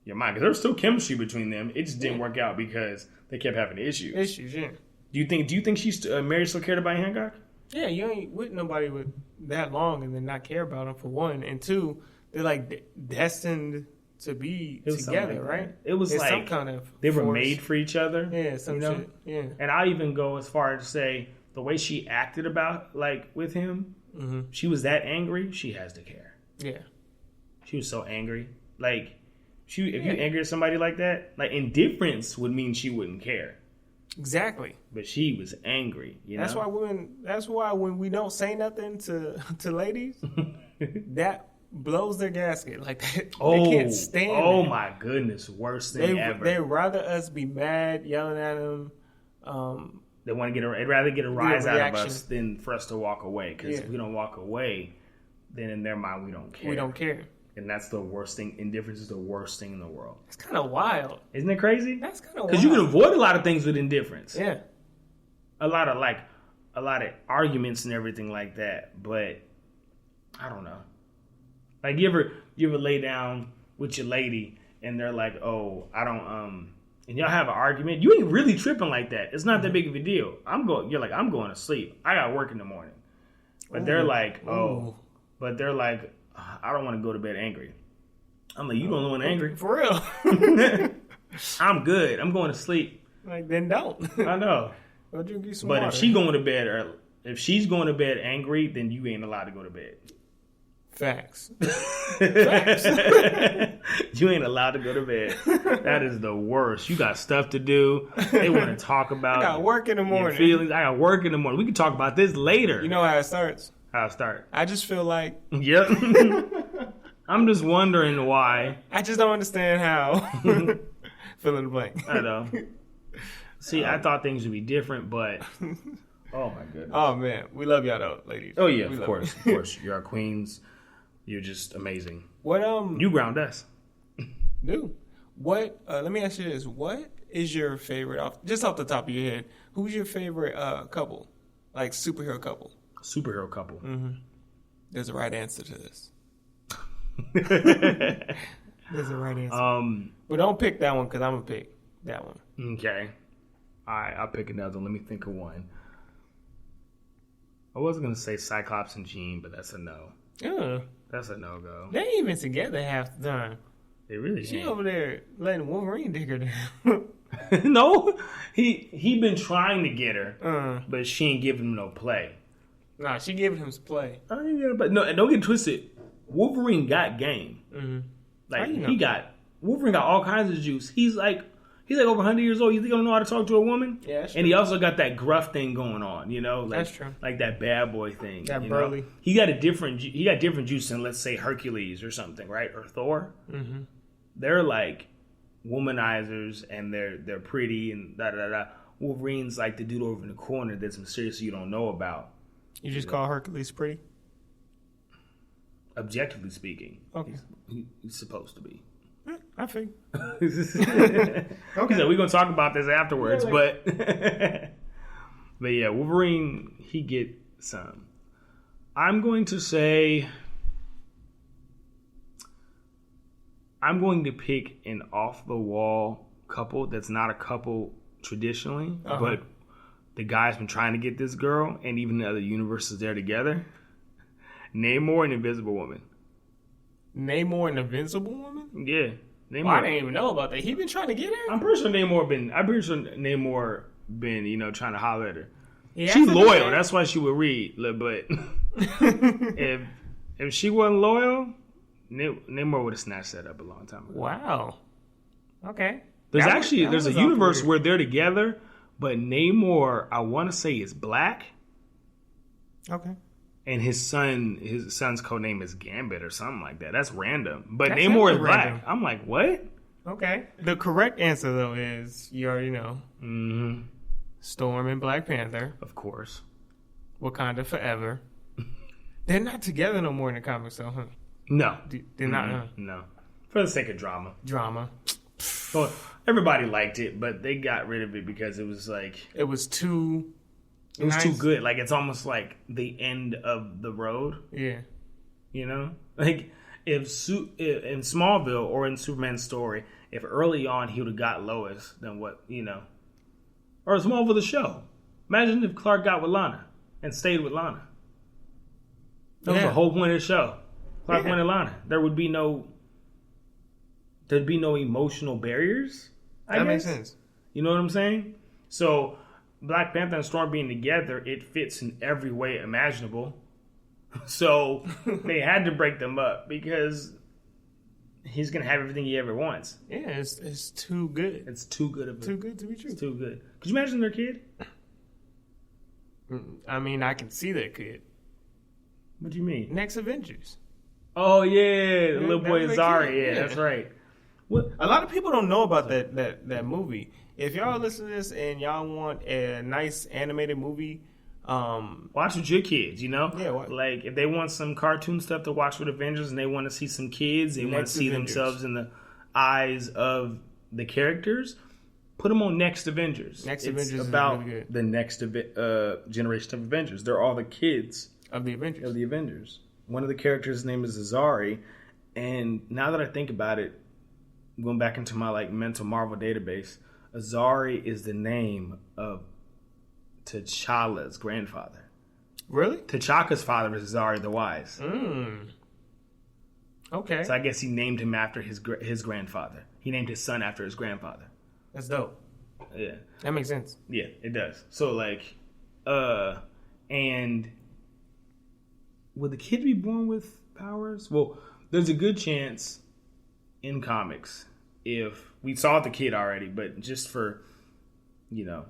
you're mine. Because there was still chemistry between them. It just didn't work out because they kept having issues. Yeah. Do you think she's Mary still cared about Hancock? Yeah, you ain't with nobody with that long and then not care about them, for one. And two, they're like destined to be together, like right? It was like some kind of they were made for each other. Yeah, some shit. Yeah. And I'll even go as far as to say the way she acted with him, she was that angry, she has to care. Yeah. She was so angry. Like, if you angry at somebody like that, like, indifference would mean she wouldn't care. Exactly. But she was angry, That's why when we don't say nothing to ladies, that blows their gasket. Like, they can't stand it. Oh my goodness, worst thing ever. They'd rather us be mad, yelling at them. They'd rather get a rise out of us than for us to walk away. Because if we don't walk away, then in their mind we don't care. We don't care. And that's the worst thing. Indifference is the worst thing in the world. It's kind of wild. Isn't it crazy? That's kind of wild. Because you can avoid a lot of things with indifference. Yeah. A lot of arguments and everything like that. But I don't know. Like, you ever lay down with your lady and they're like, oh, I don't and y'all have an argument. You ain't really tripping like that. It's not that big of a deal. You're like, I'm going to sleep. I got work in the morning. But they're like, I don't want to go to bed angry. I'm like, you don't want angry? For real. I'm good. I'm going to sleep. Like, then don't. I know. But if she's going to bed angry, then you ain't allowed to go to bed. Facts. You ain't allowed to go to bed. That is the worst. You got stuff to do. They want to talk about. I got work in the morning. Feelings. I got work in the morning. We can talk about this later. You know how it starts? How it start? I just feel like. Yep. I'm just wondering why. I just don't understand how. Fill in the blank. I know. See, I thought things would be different, but. Oh my goodness. Oh man, we love y'all though, ladies. Oh yeah, of course. You're our queens. You're just amazing. What you ground us. Dude, what? Let me ask you this: what is your favorite? Off the top of your head, who's your favorite couple? Like superhero couple. Superhero couple. Mm-hmm. There's a right answer to this. That's the right answer. But don't pick that one because I'm going to pick that one. Okay. All right, I'll pick another one. Let me think of one. I was going to say Cyclops and Jean, but that's a no. That's a no-go. They ain't even together half the time. They really She ain't. over there letting Wolverine dig her down. No, he been trying to get her, but she ain't giving him no play. Nah, she giving him some play. But no, don't get twisted. Wolverine got game. Mm-hmm. Like Wolverine got all kinds of juice. He's like over 100 years old. You think he don't know how to talk to a woman? Yeah, that's true. And he also got that gruff thing going on. Like, that's true. Like that bad boy thing. That burly. Know? He got different juice than, let's say, Hercules or something, right? Or Thor. Mm-hmm. They're like womanizers and they're pretty and da da da. Wolverine's like the dude over in the corner that's mysterious you don't know about. You just call Hercules pretty? Objectively speaking, okay, he's supposed to be. I think. Okay, so we're gonna talk about this afterwards, but yeah, Wolverine, he get some. I'm going to pick an off the wall couple that's not a couple traditionally, but the guy's been trying to get this girl, and even the other universes they're together. Namor and Invisible Woman. Namor and Invincible Woman? Yeah. Namor. I didn't even know about that. He been trying to get her? I'm pretty sure Namor been trying to holler at her. She's loyal. That's why she would read. But if she wasn't loyal, Namor would have snatched that up a long time ago. Wow. Okay. There's a universe where they're together, but Namor, I want to say, is black. Okay. And his son's code name is Gambit or something like that. That's random. But Namor is black. Random. I'm like, what? Okay. The correct answer, though, is, you already know. Mm-hmm. Storm and Black Panther. Of course. Wakanda Forever. They're not together no more in the comics, though, huh? No. They're not, No. For the sake of drama. Well, everybody liked it, but they got rid of it because it was like... It was too... It was too good. Like, it's almost like the end of the road. Yeah. You know? Like, if in Smallville or in Superman's story, if early on he would have got Lois, then what, Or Smallville the show. Imagine if Clark got with Lana and stayed with Lana. That was the whole point of the show. Clark wanted Lana. There'd be no emotional barriers, I guess. That makes sense. You know what I'm saying? So... Black Panther and Storm being together, it fits in every way imaginable. So they had to break them up because he's going to have everything he ever wants. Yeah, it's too good. It's too good. Too good to be true. It's too good. Could you imagine their kid? I mean, I can see their kid. What do you mean? Next Avengers. Oh, yeah. The little boy Zari. Yeah, that's right. What? A lot of people don't know about that movie. If y'all listen to this and y'all want a nice animated movie, watch with your kids, Yeah. Like, if they want some cartoon stuff to watch with Avengers and they want to see some kids, they want to see themselves in the eyes of the characters, put them on Next Avengers. Avengers about is really good. The next generation of Avengers. They're all the kids of the Avengers. One of the characters' name is Azari, and now that I think about it, going back into my mental Marvel database, Azari is the name of T'Challa's grandfather. Really? T'Chaka's father is Azari the Wise. Okay. So I guess he named him after his grandfather. He named his son after his grandfather. That's dope. Yeah. That makes sense. Yeah, it does. So and would the kid be born with powers? Well, there's a good chance in comics, if we saw the kid already, but just for the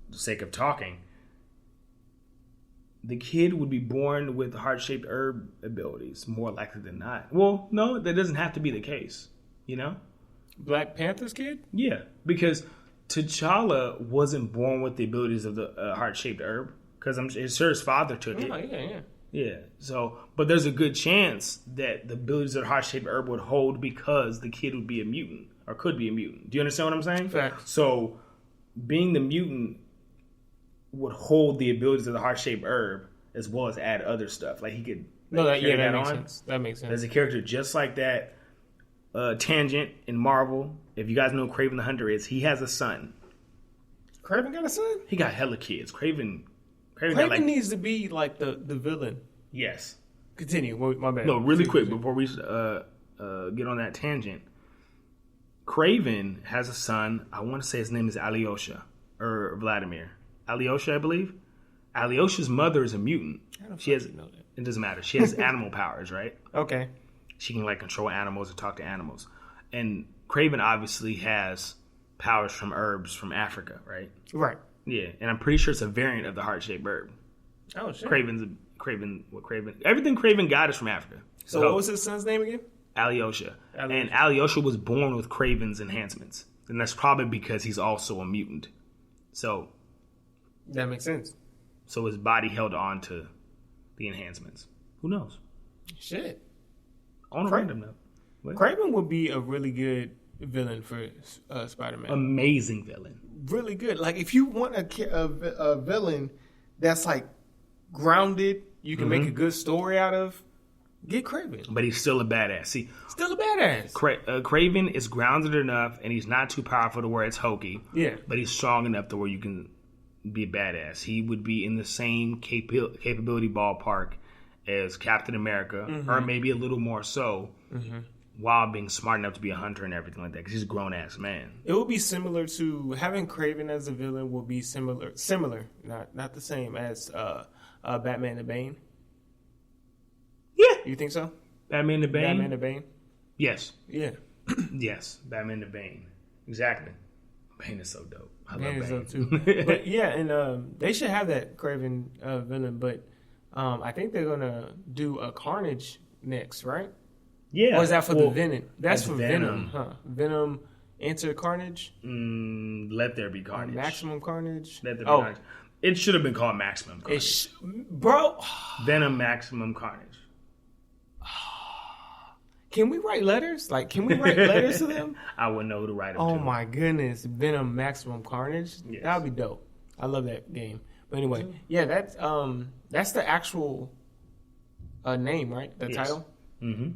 sake of talking, the kid would be born with heart-shaped herb abilities, more likely than not. Well, no, that doesn't have to be the case, Black Panther's kid? Yeah, because T'Challa wasn't born with the abilities of the heart-shaped herb, because I'm sure his father took it. Oh, yeah. Yeah, so, but there's a good chance that the abilities of the heart-shaped herb would hold because the kid would be a mutant, or could be a mutant. Do you understand what I'm saying? Fact. So, being the mutant would hold the abilities of the heart-shaped herb as well as add other stuff. Like, he could that makes on. sense. That makes sense. There's a character just like that tangent in Marvel. If you guys know who Kraven the Hunter is, he has a son. Kraven got a son? He got hella kids. Kraven needs to be like the villain. Yes. Continue. My bad. No, really quick before we get on that tangent. Kraven has a son. I want to say his name is Alyosha or Vladimir. Alyosha, I believe. Alyosha's mother is a mutant. She has. Know that. It doesn't matter. She has animal powers, right? Okay. She can like control animals and talk to animals. And Kraven obviously has powers from herbs from Africa, right? Right. Yeah, and I'm pretty sure it's a variant of the heart-shaped herb. Oh shit. Everything Kraven got is from Africa. So what was his son's name again? Alyosha. And Alyosha was born with Kraven's enhancements. And that's probably because he's also a mutant. So that makes sense. So his body held on to the enhancements. Who knows? Shit. On a random note. Kraven would be a really good villain for Spider-Man. Amazing villain. Really good. Like, if you want a villain that's, like, grounded, you can make a good story out of, get Kraven. But he's still a badass. See, still a badass. Kraven is grounded enough, and he's not too powerful to where it's hokey. Yeah. But he's strong enough to where you can be a badass. He would be in the same capability ballpark as Captain America, or maybe a little more so, while being smart enough to be a hunter and everything like that, because he's a grown-ass man. It would be similar to, having Kraven as a villain would be similar, not the same as Batman the Bane. Yeah. You think so? Batman the Bane? Batman the Bane? Yes. Yeah. Yes, Batman the Bane. Exactly. Bane is so dope. I love Bane. Is dope too. But yeah, and they should have that Kraven villain, but I think they're going to do a Carnage next, right? Yeah. Or is that for the Venom? That's for Venom, huh? Venom enter Carnage? Let there be Carnage. Maximum Carnage? Let there be Carnage. It should have been called Maximum Carnage. Bro. Venom Maximum Carnage. Can we write letters? Like, can we write letters to them? I wouldn't know who to write them to. Oh my goodness. Venom Maximum Carnage? Yes. That would be dope. I love that game. But anyway, yeah, that's the actual name, right? The title? Mm-hmm.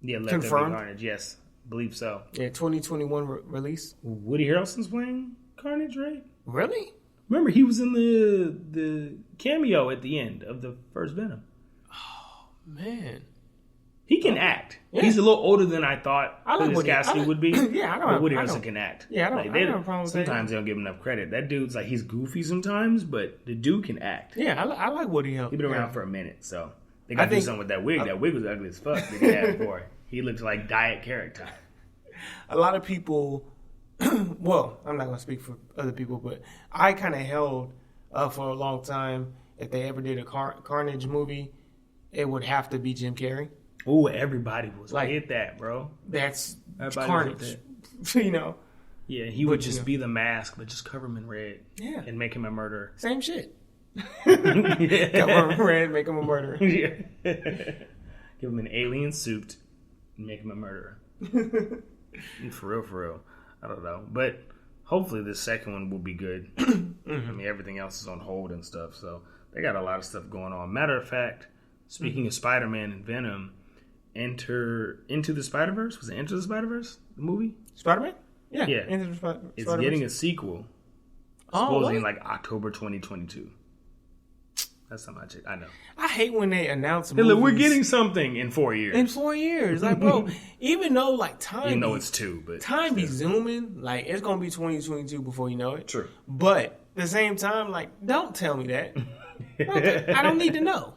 Yeah, Let Confirmed? There Be Carnage. Yes, believe so. Yeah, 2021 release. Woody Harrelson's playing Carnage, right? Really? Remember, he was in the cameo at the end of the first Venom. Oh, man. He can act. Yeah. He's a little older than I thought his casting would be. Yeah, I don't. But Woody Harrelson can act. Yeah, I don't have a problem with that. Sometimes they don't give him enough credit. That dude's like, he's goofy sometimes, but the dude can act. Yeah, I like Woody Harrelson. He's been around for a minute, so they got to do something with that wig. That wig was ugly as fuck. They didn't have it before. He looked like diet character. A lot of people. Well, I'm not going to speak for other people, but I kind of held for a long time, if they ever did a Carnage movie, it would have to be Jim Carrey. Oh, everybody was like, hit that, bro. That's everybody Carnage. You know? Yeah, he would just be the mask, but just cover him in red. Yeah. And make him a murderer. Same shit. Cover him in red, make him a murderer. Yeah. Give him an alien suit and make him a murderer. For real. I don't know. But hopefully this second one will be good. I mean, everything else is on hold and stuff, so they got a lot of stuff going on. Matter of fact, speaking of Spider-Man and Venom, Into the Spider-Verse? Was it Into the Spider-Verse, the movie? Spider-Man? Yeah. Into the Spider-Verse. It's getting a sequel. Supposedly in like October 2022. That's how much I know. I hate when they announce movies. Look, we're getting something in 4 years. In 4 years. Like, bro, even though like time... You know it's 2, but... Time be zooming. Like, it's going to be 2022 before you know it. True. But at the same time, like, don't tell me that. I don't need to know.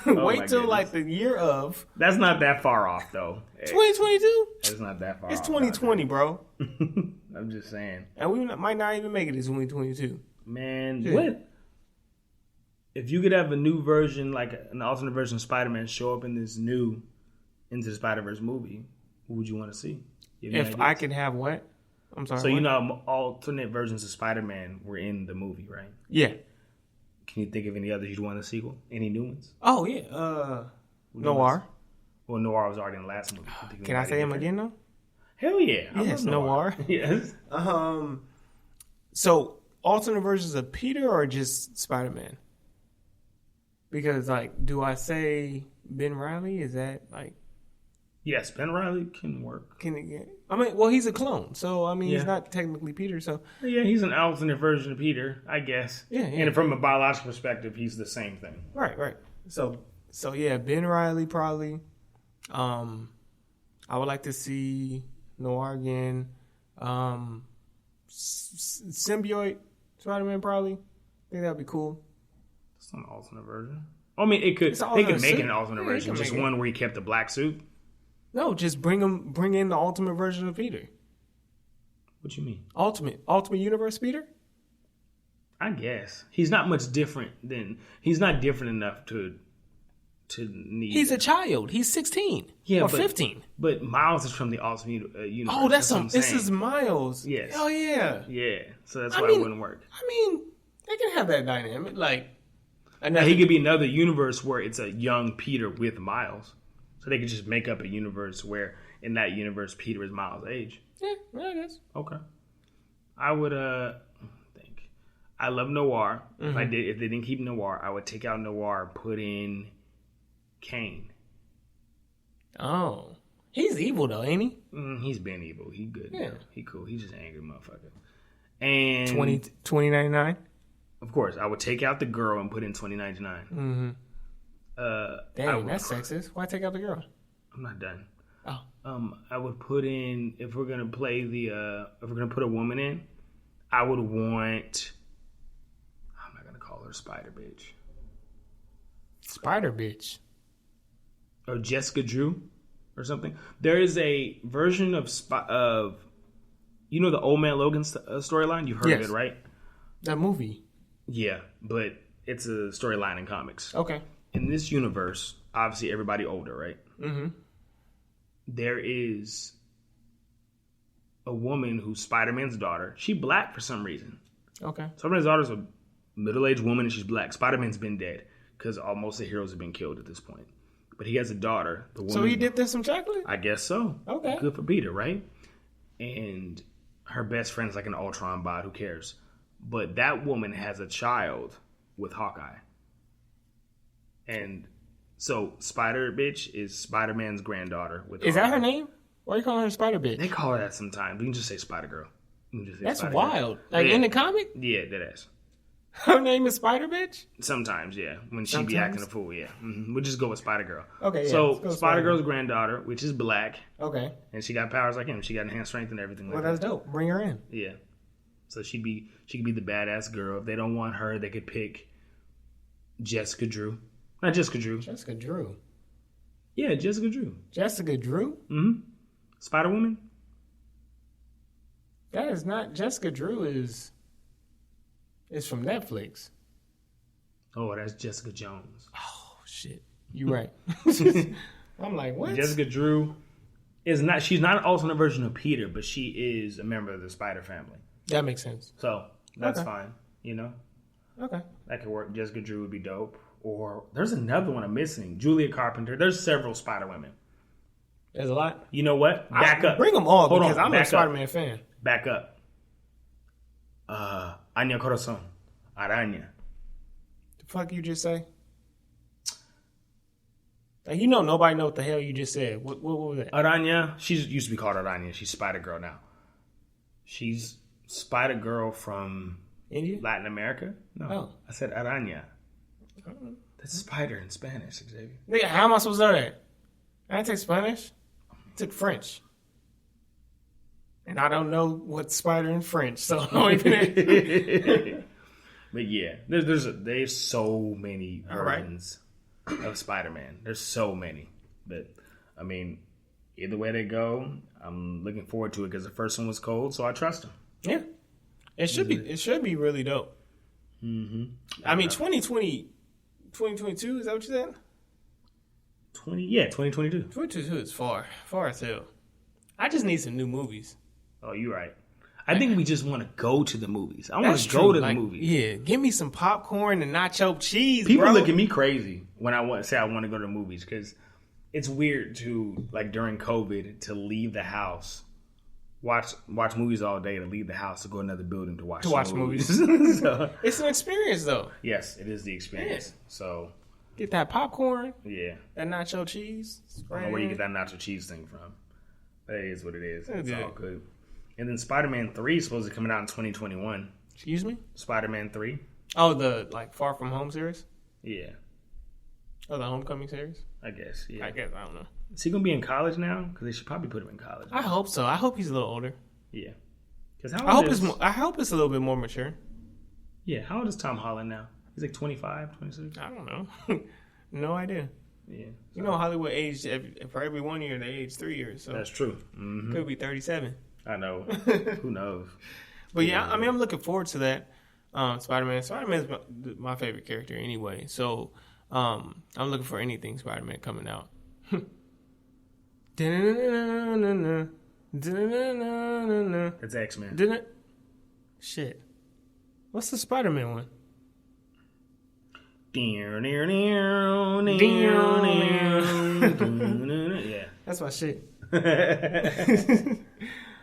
Wait till like the year of. That's not that far off though. 2022. It's not that far. It's 2020, bro. I'm just saying. And we might not even make it in 2022. Man, what? If you could have a new version, like an alternate version of Spider-Man, show up in this new Into the Spider-Verse movie, who would you want to see? If I could have what? I'm sorry. So you know, alternate versions of Spider-Man were in the movie, right? Yeah. Can you think of any others you'd want a sequel? Any new ones? Oh, yeah. Noir. Well, Noir was already in the last movie. Can I say him again, though? Hell yeah. Yes, Noir. Yes. So, alternate versions of Peter or just Spider-Man? Because, like, do I say Ben Reilly? Is that, like... Yes, Ben Reilly can work. He's a clone, so he's not technically Peter. So yeah, he's an alternate version of Peter, I guess. Yeah. And from a biological perspective, he's the same thing. Right. So yeah, Ben Reilly probably. I would like to see Noir again. Symbiote Spider-Man probably. I think that'd be cool. It's an alternate version. I mean, they could make an alternate version, just one where he kept the black suit. No, just bring in the ultimate version of Peter. What you mean? Ultimate Universe Peter? I guess. He's not much different he's not different enough to need. He's a child. He's 16 or 15. But Miles is from the Ultimate Universe. Oh, this is Miles. Yes. Oh, yeah. Yeah. So that's why it wouldn't work. I mean, they can have that dynamic. Now, he could be another universe where it's a young Peter with Miles. So they could just make up a universe where, in that universe, Peter is Miles' age. Yeah, I guess. Okay. I would think. I love Noir. Mm-hmm. If they didn't keep Noir, I would take out Noir and put in Kane. Oh. He's evil, though, ain't he? He's been evil. He good. Yeah. He cool. He's just an angry motherfucker. And 2099? Of course, I would take out the girl and put in 2099. Mm-hmm. Dang, that's sexist. Why take out the girl? I'm not done. Oh. I would put in, if we're gonna put a woman in, I would want. I'm not gonna call her Spider Bitch. Spider Bitch. Or Jessica Drew, or something. There is a version of the Old Man Logan storyline. You've heard of it, right? That movie. Yeah, but it's a storyline in comics. Okay. In this universe, obviously everybody older, right? Mm-hmm. There is a woman who's Spider-Man's daughter. She black for some reason. Okay. Spider-Man's daughter's a middle-aged woman and she's black. Spider-Man's been dead because most of the heroes have been killed at this point. But he has a daughter. The woman, so he did this some chocolate? I guess so. Okay. Good for Peter, right? And her best friend's like an Ultron bot. Who cares? But that woman has a child with Hawkeye. And so Spider Bitch is Spider-Man's granddaughter. Is that her name? Why are you calling her Spider Bitch? They call her that sometimes. We can just say Spider Girl. That's wild. Like in the comic? Yeah, that is. Her name is Spider Bitch? Sometimes, yeah. When she be acting a fool, yeah. Mm-hmm. We'll just go with Spider Girl. Okay, yeah. So Spider Girl's granddaughter, which is black. Okay. And she got powers like him. She got enhanced strength and everything like that. Well, that's dope. Bring her in. Yeah. So she could be the badass girl. If they don't want her, they could pick Jessica Drew. Not Jessica Drew. Jessica Drew. Yeah, Jessica Drew. Jessica Drew? Mm-hmm. Spider-Woman? That is not... Jessica Drew is from Netflix. Oh, that's Jessica Jones. Oh, shit. You're right. I'm like, what? Jessica Drew is not... She's not an alternate version of Peter, but she is a member of the Spider family. That makes sense. So, that's fine. You know? Okay. That could work. Jessica Drew would be dope. Or there's another one I'm missing. Julia Carpenter. There's several Spider-Women. There's a lot? You know what? Back up. Bring them all because I'm a Spider-Man fan. Back up. Anya Corazon. Araña. The fuck you just say? Like, nobody know what the hell you just said. What was that? Araña. She used to be called Araña. She's Spider-Girl now. She's Spider-Girl from... India? Latin America? No. Oh. I said Araña. That's spider in Spanish, Xavier. Nigga, how am I supposed to know that? I didn't take Spanish. I took French. And I don't know what's spider in French, so I don't even... But yeah, there's so many versions of Spider-Man. There's so many. But, I mean, either way they go, I'm looking forward to it because the first one was cold, so I trust them. Yeah. It should be really dope. Mm-hmm. I mean, 2022, is that what you said? 2022. 2022 is far as hell. I just need some new movies. Oh, you're right. I think we just want to go to the movies. I want to go to the movies. Yeah, give me some popcorn and nacho cheese, People look at me crazy when I want to go to the movies because it's weird to, like during COVID, to leave the house, watch movies all day, to leave the house to go to another building to watch movies. So, it's an experience, though. Yes, it is the experience. Yeah. So Get that popcorn. Yeah. That nacho cheese. I don't know where you get that nacho cheese thing from. But it is what it is. It's good. all good. And then Spider-Man 3 is supposed to be coming out in 2021. Excuse me? Spider-Man 3. Oh, the Far From Home series? Yeah. Oh, the Homecoming series? I guess, yeah. I don't know. Is he going to be in college now? Because they should probably put him in college. I hope so. I hope he's a little older. Yeah. I hope it's a little bit more mature. Yeah. How old is Tom Holland now? He's like 25, 26? I don't know. No idea. Yeah. So. You know, Hollywood aged for every 1 year, they age 3 years. So that's true. Mm-hmm. Could be 37. I know. Who knows? But yeah, I mean, I'm looking forward to that. Spider-Man. Spider-Man's my favorite character anyway. So I'm looking for anything Spider-Man coming out. It's X-Men. Didn't it? Shit. What's the Spider-Man one? Yeah. That's my shit.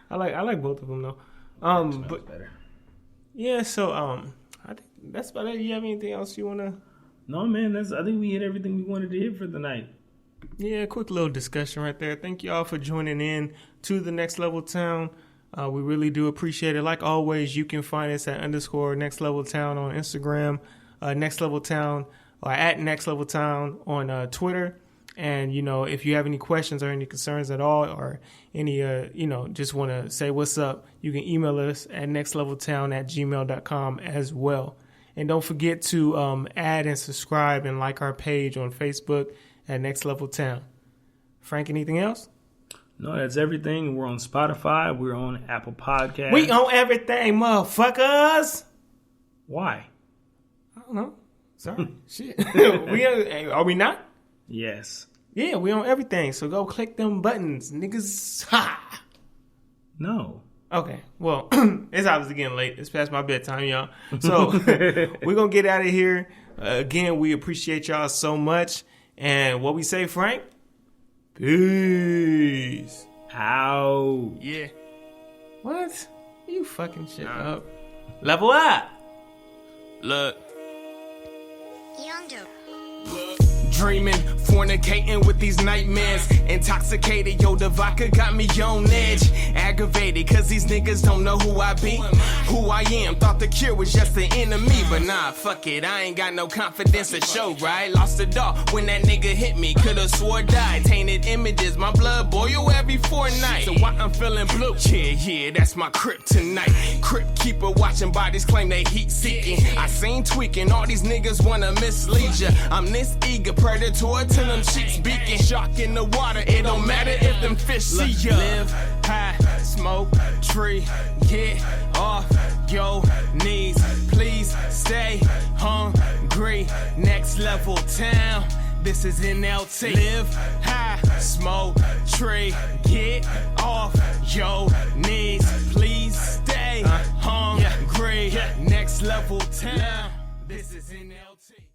I like both of them though. But better. Yeah, so I think that's about it. You have anything else you wanna? No, man. I think we hit everything we wanted to hit for the night. Yeah, quick little discussion right there. Thank you all for joining in to the Next Level Town. We really do appreciate it. Like always, you can find us at _Next Level Town on Instagram, Next Level Town, or at Next Level Town on Twitter. And, you know, if you have any questions or any concerns at all, or any, just want to say what's up, you can email us at nextleveltown@gmail.com as well. And don't forget to add and subscribe and like our page on Facebook at Next Level Town. Frank, anything else? No, that's everything. We're on Spotify. We're on Apple Podcasts. We on everything, motherfuckers. Why? I don't know. Sorry. Shit. Are we not? Yes. Yeah, we on everything. So go click them buttons, niggas. Ha! No. Okay. Well, it's obviously getting late. It's past my bedtime, y'all. So we're going to get out of here. Again, we appreciate y'all so much. And what we say, Frank? Peace. How? Yeah. What? You fucking shit up. Level up. Look. Young dope. Dreaming, fornicating with these nightmares. Intoxicated, yo, the vodka got me on edge. Aggravated, cause these niggas don't know who I be. Who I am, thought the cure was just the enemy. But nah, fuck it, I ain't got no confidence to show, right? Lost the dog when that nigga hit me, could've swore died. Tainted images, my blood boil every fortnight. So why I'm feeling blue? Yeah, that's my kryptonite. Crypt keeper watching bodies claim they heat seeking. I seen tweaking, all these niggas wanna mislead ya. I'm this eager, predator till them cheeks beaking. Shark in the water, it don't matter if them fish see ya. Live high, smoke tree, get off your knees. Please stay hungry. Next Level Town, this is NLT. Live high, smoke tree, get off your knees. Please stay hungry. Next Level Town, this is NLT.